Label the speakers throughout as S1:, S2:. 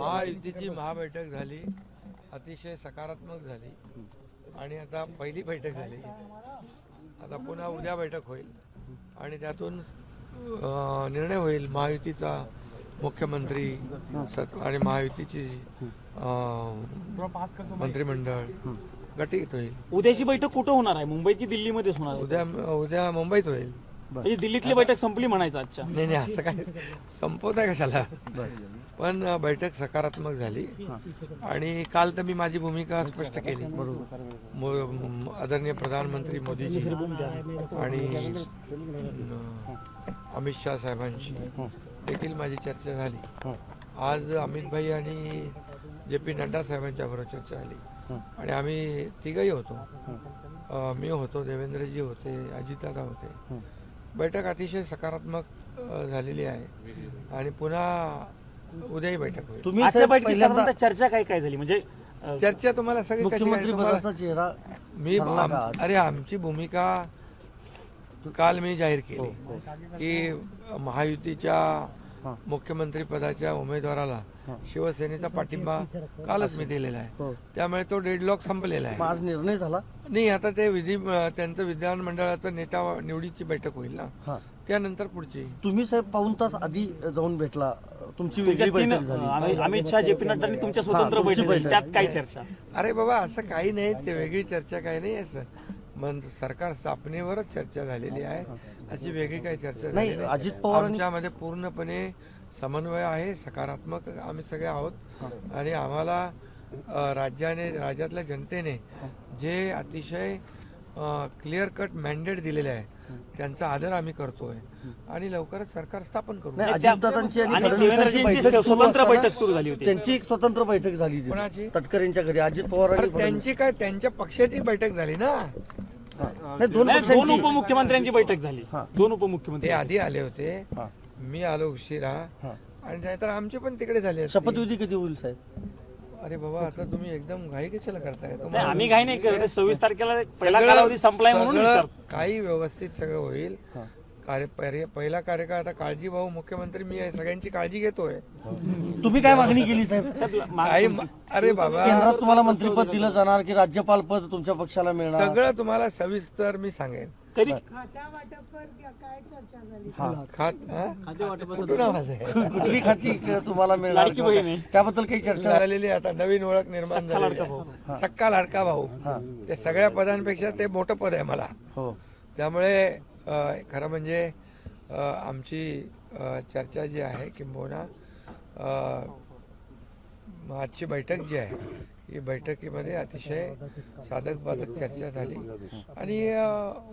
S1: महायुतीची महाबैठक झाली, अतिशय सकारात्मक झाली आणि आता पहिली बैठक झाली. आता पुन्हा उद्या बैठक होईल आणि त्यातून निर्णय होईल महायुतीचा मुख्यमंत्री आणि महायुतीची मंत्रिमंडळ गटीत होईल.
S2: उद्याची बैठक कुठं होणार आहे? मुंबईत की दिल्लीमध्येच होणार आहे?
S1: उद्या मुंबईत होईल.
S2: म्हणजे दिल्लीतली बैठक संपली म्हणायचं आजच्या?
S1: नाही, असं काय संपवताय कशाला. पण बैठक सकारात्मक झाली आणि काल तर मी माझी भूमिका स्पष्ट केली. आदरणीय प्रधानमंत्री मोदीजी आणि अमित शाह साहेबांशी देखील माझी चर्चा झाली. आज अमित भाई आणि JP नड्डा साहेबांच्या बरोबर चर्चा झाली आणि आम्ही तिघही होतो. मी होतो, देवेंद्रजी होते, अजितदादा होते. बैठक अतिशय सकारात्मक झालेली आहे आणि पुन्हा उद्याही बैठक होईल.
S2: आजच्या बैठकीत साधारणतः चर्चा काय झाली? म्हणजे
S1: चर्चा तुम्हाला सगळी कशी मी अरे आमची भूमिका काल मी जाहीर केली की महायुतीच्या मुख्यमंत्री पदाच्या उमेदवाराला शिवसेनेचा पाठिंबा कालच मी दिलेला आहे. त्यामुळे तो डेडलॉक संपलेला आहे.
S3: आज निर्णय झाला
S1: नाही. आता ते त्यांचं विधानमंडळाचं नेता निवडीची बैठक होईल ना, त्यानंतर पुढची.
S3: तुम्ही साहेब पाऊण तास आधी जाऊन भेटला, तुमची वेगळी बैठक झाली.
S2: अमित शाह JP नड्डांनी तुमच्या स्वतंत्र बैठक, त्यात काय चर्चा?
S1: अरे बाबा असं काही नाही, ते वेगळी चर्चा काही नाही. असं सरकार स्थापनेवरच चर्चा झालेली आहे, अशी वेगळी काही चर्चा नाही.
S3: अजित पवार
S1: आमच्यामध्ये पूर्णपणे समन्वय आहे, सकारात्मक आम्ही सगळे आहोत आणि आम्हाला राज्यातल्या जनतेने जे अतिशय क्लिअर कट मॅन्डेट दिलेले आहे त्यांचा आदर आम्ही करतोय आणि लवकरच सरकार स्थापन करू.
S3: अजितदादांची आणि
S2: स्वतंत्र बैठक सुरू झाली होती.
S3: त्यांची एक स्वतंत्र बैठक झाली
S1: कोणाची?
S3: तटकरेंच्या घरी. अजित पवार
S1: त्यांची काय, त्यांच्या पक्षाची बैठक झाली ना.
S2: दोन उपमुख्यमंत्र्यांची बैठक झाली. दोन उपमुख्यमंत्री
S1: ते आधी आले होते, मी आलो उशिरा आणि नाहीतर आमचे पण तिकडे झाले.
S3: शपथविधी कधी होईल साहेब?
S1: अरे बाबा आता तुम्ही एकदम घाई कशाला करताय?
S2: आम्ही घाई नाही करत. 26 तारखेला पहिला कालावधी संपलाय म्हणून
S1: काही व्यवस्थित सगळं होईल. पहिला कार्यकाळ आता काळजी भाऊ मुख्यमंत्री मी आहे, सगळ्यांची काळजी घेतोय.
S3: तुम्ही काय मागणी केली साहेब?
S1: अरे बाबा
S3: केंद्रात तुम्हाला मंत्रिपद दिलं जाणार की राज्यपाल पद तुमच्या पक्षाला मिळणार?
S1: सगळं तुम्हाला सविस्तर मी सांगेन.
S2: तरी
S3: कुठली खाती तुम्हाला मिळणार त्याबद्दल काही चर्चा
S1: झालेली. आता नवीन ओळख निर्माण झाली, सक्का लाडका भाऊ. ते सगळ्या पदांपेक्षा ते मोठं पद आहे मला. त्यामुळे खरं म्हणजे आमची चर्चा जी आहे किंबहुना आजची बैठक जी आहे ही बैठकीमध्ये अतिशय साधक बाधक चर्चा झाली आणि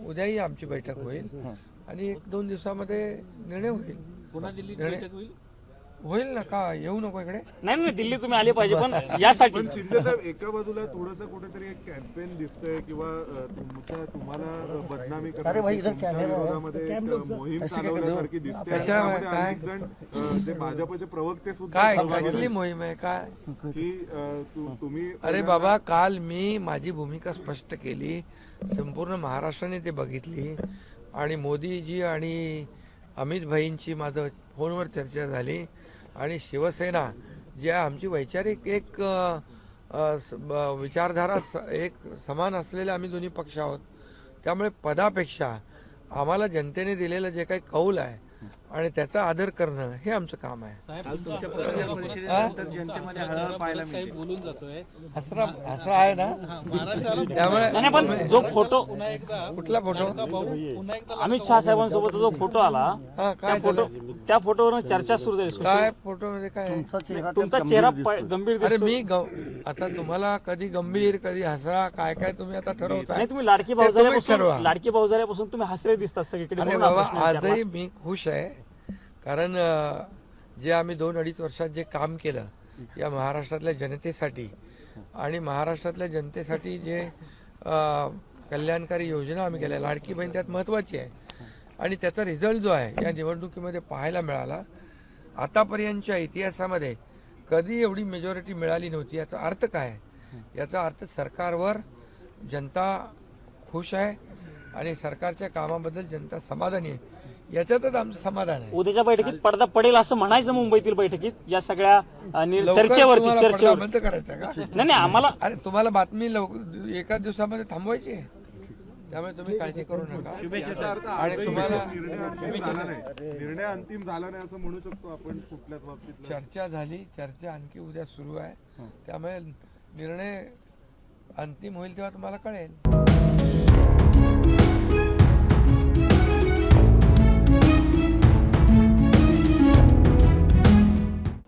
S1: उद्याही आमची बैठक होईल आणि 1-2 दिवसामध्ये निर्णय होईल.
S2: पुन्हा दिल्लीत
S1: होईल ना. का येऊ नको इकडे?
S2: नाही, दिल्ली तुम्ही आले पाहिजे. पण यासाठी
S4: शिंदे साहेब एका बाजूला थोडंसं कुठेतरी एक कॅम्पेन दिसतंय किंवा तुम्हाला बदनामी करण्यामध्ये मोहीम चालवण्यासारखी दिसते. जे भाजपचे प्रवक्ते सुद्धा
S1: काय कसली मोहीम आहे काय
S4: की तुम्ही?
S1: अरे बाबा काल मी माझी भूमिका स्पष्ट केली, संपूर्ण महाराष्ट्राने ते बघितली आणि मोदीजी आणि अमित भाईंची माझं फोनवर चर्चा झाली आणि शिवसेना जी आहे आमची वैचारिक एक विचारधारा एक समान असलेले आम्ही दोन्ही पक्ष आहोत. त्यामुळे पदापेक्षा आम्हाला जनतेने दिलेलं जे काही कौल आहे आणि त्याचा आदर करणं हे आमचं काम आहे. असं आहे ना.
S2: त्यामुळे जो फोटो,
S1: कुठला फोटो?
S2: अमित शाह साहेबांसोबत जो फोटो आला त्या फोटोवर चर्चा सुरू झाली.
S1: काय फोटो मध्ये काय?
S2: तुमचा चेहरा गंभीर.
S1: अरे मी आता तुम्हाला कधी गंभीर कधी हसरा काय काय तुम्ही आता ठरवताय.
S2: नाही, तुम्ही लाडकी भाऊ झाल्यापासून तुम्ही हसरे दिसतात सगळीकडे.
S1: अरे बाबा आजही मी खुश आहे कारण जे आम्ही 2-2.5 वर्षात जे काम केलं या महाराष्ट्रातल्या जनतेसाठी आणि महाराष्ट्रातल्या जनतेसाठी जे कल्याणकारी योजना आम्ही केल्या, लाडकी बहीण त्यात महत्वाची आहे आणि त्याचा रिझल्ट जो आहे या निवडणुकीमध्ये पाहायला मिळाला. आतापर्यंतच्या इतिहासामध्ये कधी एवढी मेजॉरिटी मिळाली नव्हती. याचा अर्थ काय? याचा अर्थ सरकारवर जनता खुश आहे आणि सरकारच्या कामाबद्दल जनता समाधानी आहे. याच्यातच आमचं समाधान आहे.
S2: उद्याच्या बैठकीत पडदा पडेल असं म्हणायचं मुंबईतील बैठकीत या सगळ्या
S1: लवकर
S2: चर्चेवरती
S1: तुम्हाला पडदा
S2: चर्चेवर
S1: बंद करायचा का?
S2: नाही आम्हाला
S1: अरे तुम्हाला बातमी एका दिवसामध्ये थांबवायची आहे, त्यामुळे तुम्ही काळजी करू नका. आणि तुम्हाला
S4: निर्णय अंतिम झाला नाही असं म्हणू शकतो आपण कुठल्याच बाबतीत.
S1: चर्चा झाली, चर्चा आणखी उद्या सुरू आहे, त्यामुळे निर्णय अंतिम होईल तेव्हा तुम्हाला कळेल.